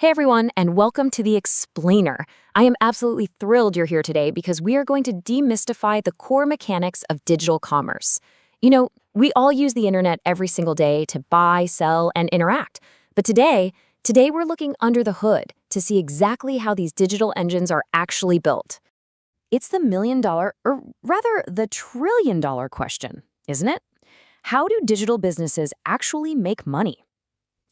Hey everyone, and welcome to The Explainer. I am absolutely thrilled you're here today because we are going to demystify the core mechanics of digital commerce. We all use the internet every single day to buy, sell, and interact. But today we're looking under the hood to see exactly how these digital engines are actually built. It's the million-dollar, or rather the trillion-dollar question, isn't it? How do digital businesses actually make money?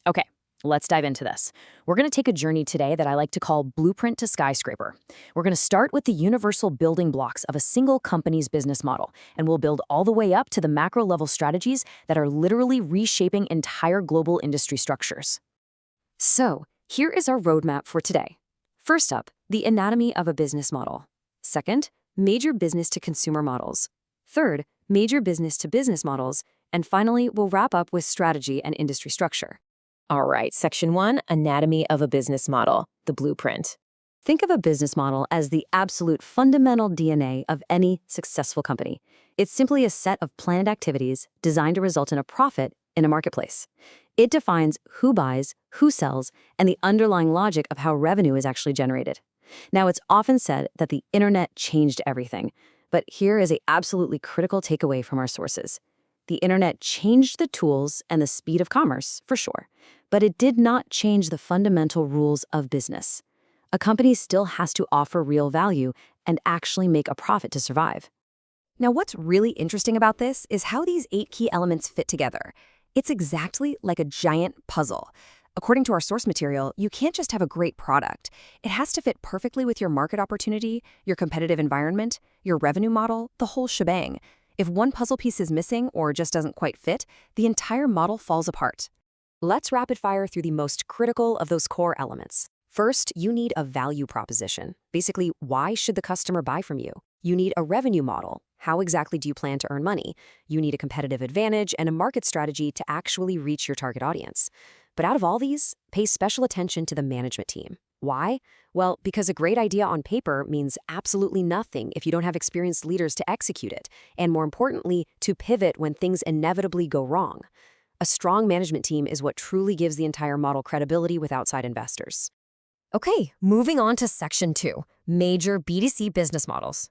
Okay, let's dive into this. We're going to take a journey today that I like to call blueprint to skyscraper. We're going to start with the universal building blocks of a single company's business model, and we'll build all the way up to the macro level strategies that are literally reshaping entire global industry structures. So, here is our roadmap for today. First up, the anatomy of a business model. Second, major business to consumer models. Third, major business to business models. And finally, we'll wrap up with strategy and industry structure. All right, Section 1, Anatomy of a Business Model, the blueprint. Think of a business model as the absolute fundamental DNA of any successful company. It's simply a set of planned activities designed to result in a profit in a marketplace. It defines who buys, who sells, and the underlying logic of how revenue is actually generated. Now, it's often said that the internet changed everything, but here is an absolutely critical takeaway from our sources. The internet changed the tools and the speed of commerce, for sure, but it did not change the fundamental rules of business. A company still has to offer real value and actually make a profit to survive. Now, what's really interesting about this is how these 8 key elements fit together. It's exactly like a giant puzzle. According to our source material, you can't just have a great product. It has to fit perfectly with your market opportunity, your competitive environment, your revenue model, the whole shebang. If one puzzle piece is missing or just doesn't quite fit, the entire model falls apart. Let's rapid fire through the most critical of those core elements. First, you need a value proposition. Basically, why should the customer buy from you? You need a revenue model. How exactly do you plan to earn money? You need a competitive advantage and a market strategy to actually reach your target audience. But out of all these, pay special attention to the management team. Why? Well, because a great idea on paper means absolutely nothing if you don't have experienced leaders to execute it, and more importantly, to pivot when things inevitably go wrong. A strong management team is what truly gives the entire model credibility with outside investors. Okay, moving on to Section 2, Major B2C Business Models.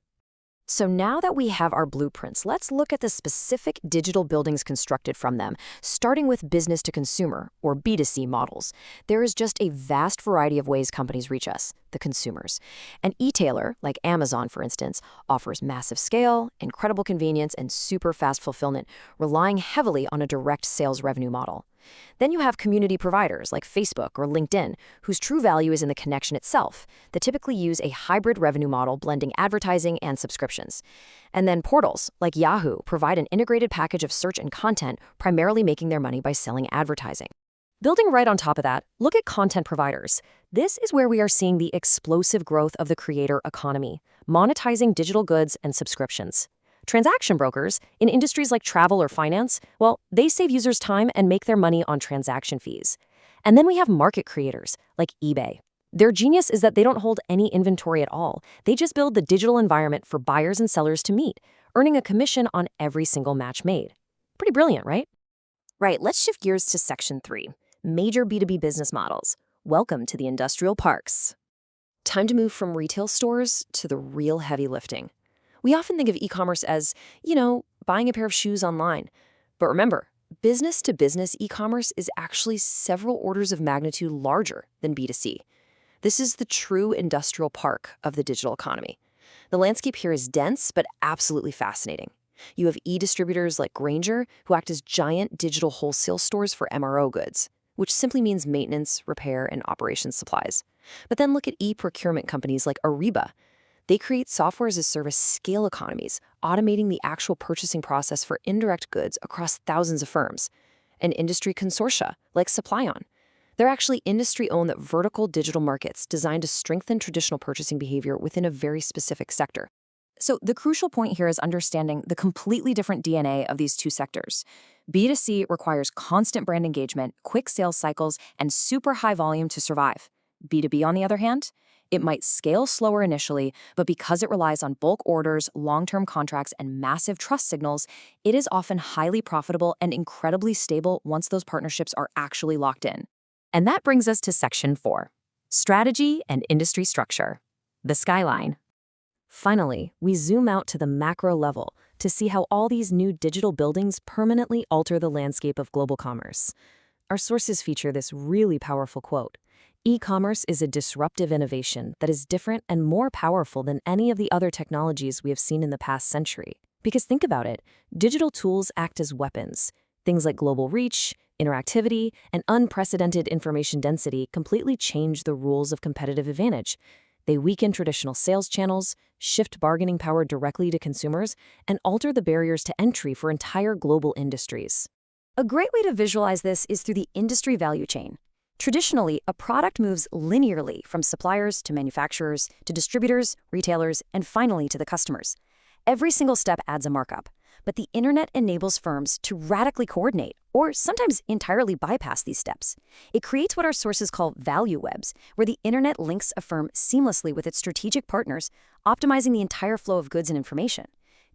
So now that we have our blueprints, let's look at the specific digital buildings constructed from them, starting with business to consumer, or B2C models. There is just a vast variety of ways companies reach us, the consumers. An e-tailer, like Amazon for instance, offers massive scale, incredible convenience, and super fast fulfillment, relying heavily on a direct sales revenue model. Then you have community providers like Facebook or LinkedIn, whose true value is in the connection itself, that typically use a hybrid revenue model blending advertising and subscriptions. And then portals like Yahoo provide an integrated package of search and content, primarily making their money by selling advertising. Building right on top of that, look at content providers. This is where we are seeing the explosive growth of the creator economy, monetizing digital goods and subscriptions. Transaction brokers, in industries like travel or finance, well, they save users time and make their money on transaction fees. And then we have market creators, like eBay. Their genius is that they don't hold any inventory at all. They just build the digital environment for buyers and sellers to meet, earning a commission on every single match made. Pretty brilliant, right? Right, let's shift gears to Section 3, Major B2B Business Models. Welcome to the industrial parks. Time to move from retail stores to the real heavy lifting. We often think of e-commerce as, buying a pair of shoes online. But remember, business-to-business e-commerce is actually several orders of magnitude larger than B2C. This is the true industrial park of the digital economy. The landscape here is dense, but absolutely fascinating. You have e-distributors like Grainger, who act as giant digital wholesale stores for MRO goods, which simply means maintenance, repair, and operations supplies. But then look at e-procurement companies like Ariba. They create software as a service scale economies, automating the actual purchasing process for indirect goods across thousands of firms. And industry consortia, like SupplyOn. They're actually industry-owned vertical digital markets designed to strengthen traditional purchasing behavior within a very specific sector. So the crucial point here is understanding the completely different DNA of these two sectors. B2C requires constant brand engagement, quick sales cycles, and super high volume to survive. B2B, on the other hand, it might scale slower initially, but because it relies on bulk orders, long-term contracts, and massive trust signals, it is often highly profitable and incredibly stable once those partnerships are actually locked in. And that brings us to Section 4, Strategy and industry structure. The skyline. Finally, we zoom out to the macro level to see how all these new digital buildings permanently alter the landscape of global commerce. Our sources feature this really powerful quote: "E-commerce is a disruptive innovation that is different and more powerful than any of the other technologies we have seen in the past century." Because think about it, digital tools act as weapons. Things like global reach, interactivity, and unprecedented information density completely change the rules of competitive advantage. They weaken traditional sales channels, shift bargaining power directly to consumers, and alter the barriers to entry for entire global industries. A great way to visualize this is through the industry value chain. Traditionally, a product moves linearly from suppliers to manufacturers to distributors, retailers, and finally to the customers. Every single step adds a markup, but the internet enables firms to radically coordinate or sometimes entirely bypass these steps. It creates what our sources call value webs, where the internet links a firm seamlessly with its strategic partners, optimizing the entire flow of goods and information.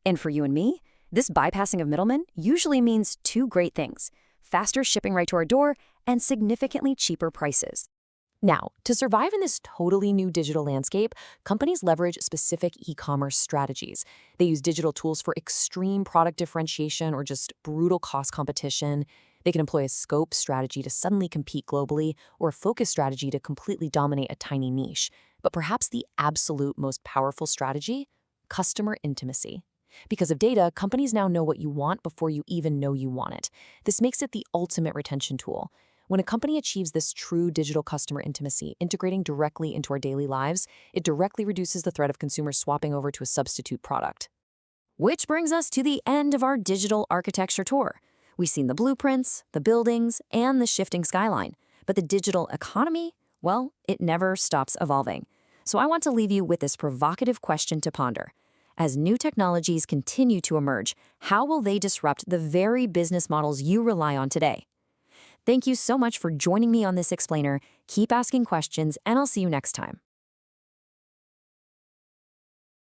And for you and me, this bypassing of middlemen usually means two great things: faster shipping right to our door and significantly cheaper prices. Now, to survive in this totally new digital landscape, companies leverage specific e-commerce strategies. They use digital tools for extreme product differentiation or just brutal cost competition. They can employ a scope strategy to suddenly compete globally, or a focus strategy to completely dominate a tiny niche. But perhaps the absolute most powerful strategy? Customer intimacy. Because of data, companies now know what you want before you even know you want it. This makes it the ultimate retention tool. When a company achieves this true digital customer intimacy, integrating directly into our daily lives, it directly reduces the threat of consumers swapping over to a substitute product. Which brings us to the end of our digital architecture tour. We've seen the blueprints, the buildings, and the shifting skyline. But the digital economy, well, it never stops evolving. So I want to leave you with this provocative question to ponder. As new technologies continue to emerge, how will they disrupt the very business models you rely on today? Thank you so much for joining me on this explainer. Keep asking questions, and I'll see you next time.